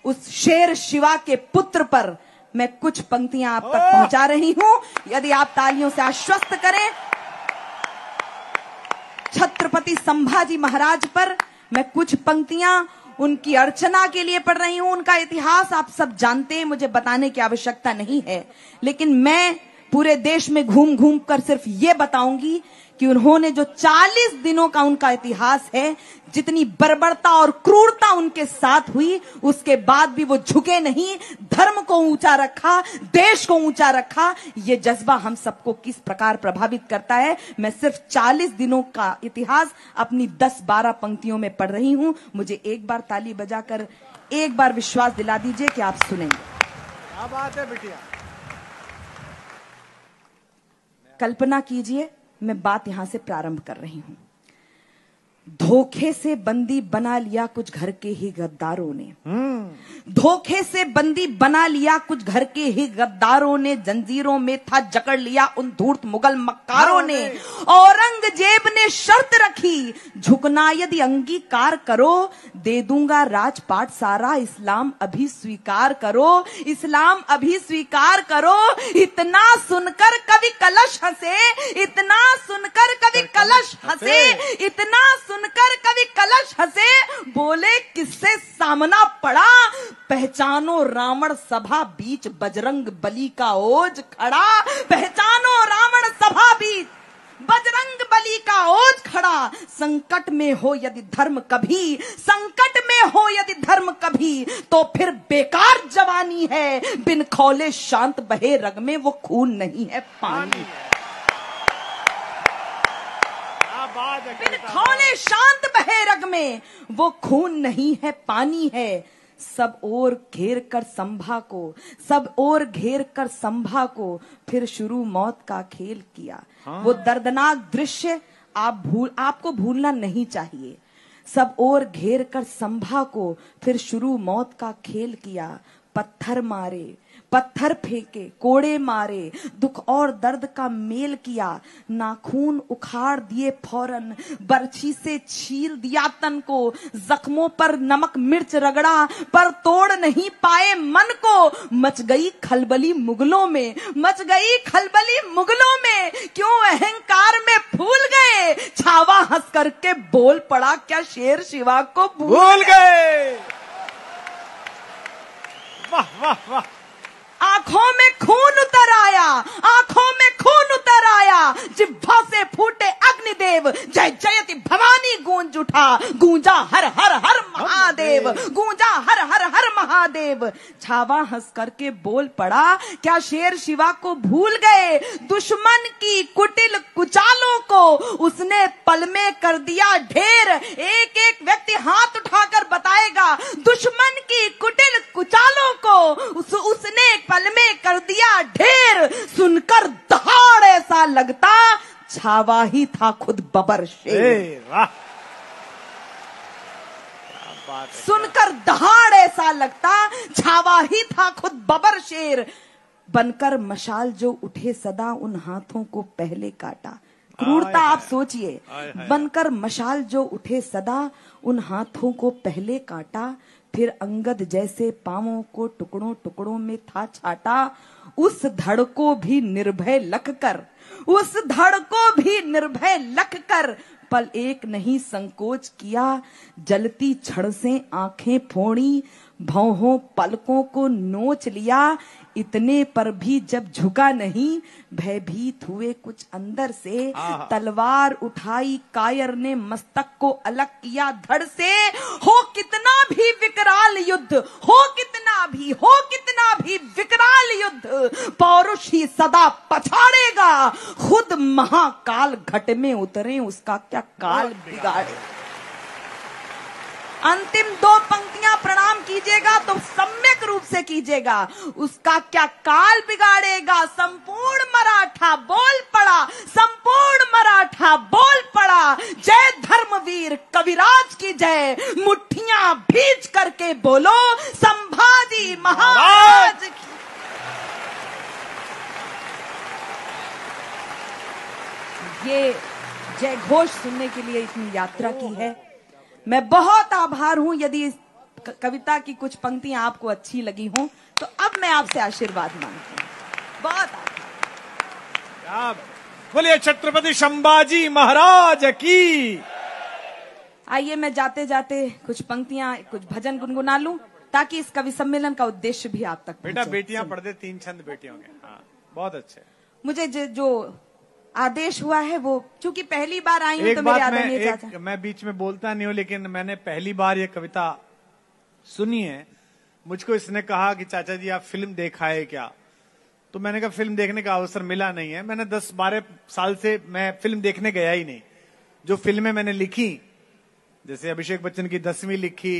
उस शेर शिवा के पुत्र पर मैं कुछ पंक्तियां आप तक पहुंचा रही हूं। यदि आप तालियों से आश्वस्त करें, छत्रपति संभाजी महाराज पर मैं कुछ पंक्तियां उनकी अर्चना के लिए पढ़ रही हूं। उनका इतिहास आप सब जानते हैं, मुझे बताने की आवश्यकता नहीं है, लेकिन मैं पूरे देश में घूम घूम कर सिर्फ ये बताऊंगी कि उन्होंने जो 40 दिनों का उनका इतिहास है, जितनी बर्बरता और क्रूरता उनके साथ हुई, उसके बाद भी वो झुके नहीं, धर्म को ऊंचा रखा, देश को ऊंचा रखा। ये जज्बा हम सबको किस प्रकार प्रभावित करता है। मैं सिर्फ 40 दिनों का इतिहास अपनी 10-12 पंक्तियों में पढ़ रही हूं। मुझे एक बार ताली बजाकर एक बार विश्वास दिला दीजिए कि आप सुनेंगे। क्या बात है बिटिया। कल्पना कीजिए, मैं बात यहां से प्रारंभ कर रही हूं। धोखे से बंदी बना लिया कुछ घर के ही गद्दारों ने, धोखे से बंदी बना लिया कुछ घर के ही गद्दारों ने, जंजीरों में था जकड़ लिया उन धूर्त मुगल मक्कारों ने। औरंगजेब ने शर्त रखी, झुकना यदि अंगीकार करो, दे दूंगा राजपाट सारा, इस्लाम अभी स्वीकार करो, इस्लाम अभी स्वीकार करो। इतना सुनकर कवि कलश हंसे, इतना सुनकर कवि कलश हंसे, इतना सुनकर कवि कलश हंसे, बोले किससे सामना पड़ा, पहचानो रावण सभा बीच बजरंग बली का ओज खड़ा, पहचानो रावण सभा बीच बजरंग बली का ओज खड़ा। संकट में हो यदि धर्म कभी, संकट में हो यदि धर्म कभी, तो फिर बेकार जवानी है, बिन खौले शांत बहे रग में वो खून नहीं है पानी। बिन खौले शांत बहे रग में वो खून नहीं है पानी है। सब ओर घेर कर संभा को, सब ओर घेर कर संभा को, फिर शुरू मौत का खेल किया। वो दर्दनाक दृश्य आपको भूलना नहीं चाहिए। सब ओर घेर कर संभा को, फिर शुरू मौत का खेल किया। पत्थर मारे, पत्थर फेंके, कोड़े मारे, दुख और दर्द का मेल किया। नाखून उखाड़ दिए फौरन, बर्छी से छील दिया तन को, जख्मों पर नमक मिर्च रगड़ा, पर तोड़ नहीं पाए मन को। मच गई खलबली मुगलों में, मच गई खलबली मुगलों में, क्यों अहंकार में फूल गए। छावा हंस करके बोल पड़ा, क्या शेर शिवा को भूल गए। वाह वाह वाह। आंखों में खून उतर आया, आंखों में खून उतर आया, जिह्वा से फूटे अग्निदेव, जय जयति भवानी गूंज उठा, गूंजा हर हर हर महादेव, गूंजा हर हर हर महादेव। छावा हंस करके बोल पड़ा, क्या शेर शिवा को भूल गए। दुश्मन की कुटिल कुचालों को उसने पल में कर दिया ढेर। एक एक व्यक्ति हाथ उठाकर बताएगा, दुश्मन की कुटिल कुचालों को उसने पल में कर दिया ढेर। सुनकर दहाड़ ऐसा लगता, छावा ही था खुद बबर शेर। सुनकर दहाड़ ऐसा लगता, छावा ही था खुद बबर शेर। बनकर मशाल जो उठे सदा, उन हाथों को पहले काटा। क्रूरता आप सोचिए, बनकर मशाल जो उठे सदा, उन हाथों को पहले काटा। फिर अंगद जैसे पांवों को टुकड़ों टुकड़ों में था छाटा। उस धड़ को भी निर्भय लख कर, उस धड़ को भी निर्भय लख कर, पल एक नहीं संकोच किया। जलती छड़ से आंखें फोड़ी, भौहों पलकों को नोच लिया। इतने पर भी जब झुका नहीं, भयभीत हुए कुछ अंदर से। तलवार उठाई कायर ने, मस्तक को अलग किया धड़ से। हो कितना भी विकराल युद्ध, हो कितना भी विकराल युद्ध, पौरुष ही सदा पछाड़ेगा। खुद महाकाल घट में उतरे, उसका क्या काल बिगाड़े। अंतिम 2 पंक्तियां प्रणाम कीजिएगा तो सम्यक रूप से कीजिएगा। उसका क्या काल बिगाड़ेगा। संपूर्ण मराठा बोल पड़ा, संपूर्ण मराठा बोल पड़ा। जय धर्मवीर कविराज की जय, मुट्ठियां भींच करके बोलो संभाजी महाराज की। ये जय घोष सुनने के लिए इतनी यात्रा की है। मैं बहुत आभार हूं यदि कविता की कुछ पंक्तियां आपको अच्छी लगी हों तो अब मैं आपसे आशीर्वाद मांगती हूँ। बहुत बोलिए छत्रपति संभाजी महाराज की। आइए मैं जाते जाते कुछ पंक्तियां, कुछ भजन गुनगुना लूं ताकि इस कवि सम्मेलन का उद्देश्य भी आप तक बेटा पहुंचे। बेटियां पढ़ दे, 3 छंद बेटियों के। हाँ, बहुत अच्छे। मुझे जो आदेश हुआ है वो, चूंकि पहली बार आई हूं एक तो मेरे बात आदरणीय चाचा। मैं बीच में बोलता नहीं हूं, लेकिन मैंने पहली बार ये कविता सुनी है। मुझको इसने कहा कि चाचा जी आप फिल्म देखा है क्या? तो मैंने कहा फिल्म देखने का अवसर मिला नहीं है। मैंने 10-12 साल से मैं फिल्म देखने गया ही नहीं। जो फिल्में मैंने लिखी, जैसे अभिषेक बच्चन की 10वीं लिखी,